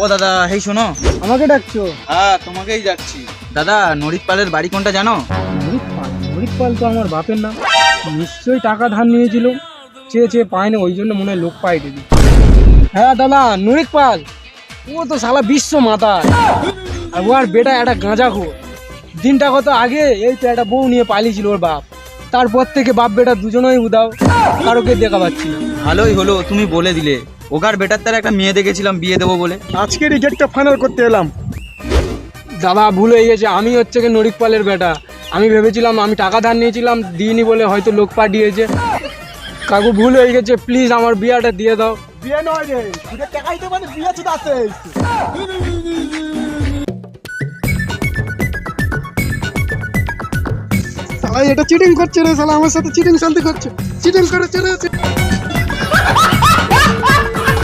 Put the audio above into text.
ও দাদা, হেই শোনো। আমাকে ডাকছো? হ্যাঁ, তোমাকেই যাচ্ছি। দাদা, নরিত পালের বাড়ি কোনটা জানো? নরিত পাল তো আমার বাপের নাম। নিশ্চয়ই টাকা ধার নিয়েছিল, চেয়ে চেয়ে পায়নি, ওই জন্য মনে হয় লোক পাই দিবি। হ্যাঁ দাদা, নরিত পাল ও তো শালা বিশ্ব মাতা। আর ও আর বেটা একটা গাঁজাখোর। দিনটা কত আগে এই তো একটা বউ নিয়ে পালিয়েছিল ওর বাপ। তারপর থেকে বাপ বেটা দুজনেই উদাও, কারোকে দেখা পাচ্ছি না। ভালোই হলো তুমি বলে দিলে। ওগার বেটার তার একটা মেয়ে দেখেছিলাম বিয়ে দেবো বলে। আজকের এই ডেটটা ফাইনাল করতে এলাম। দাদা ভুল হয়ে গেছে, আমি হচ্ছে কি নরিত পালের বেটা। আমি ভেবেছিলাম আমি টাকা ধার নিয়েছিলাম, দিইনি বলে হয়তো লোক পাঠিয়েছে। কাকু ভুল হয়ে গেছে, প্লিজ আমার বিয়াটা দিয়ে দাও। বিয়ে নয় রে, সুদের টাকা দিতে মানে বিয়ে চুদ আছে। শালা এটা চিটিং করছে রে, শালা আমার সাথে চিটিং শান্তি করছে, চিটিং করে চলে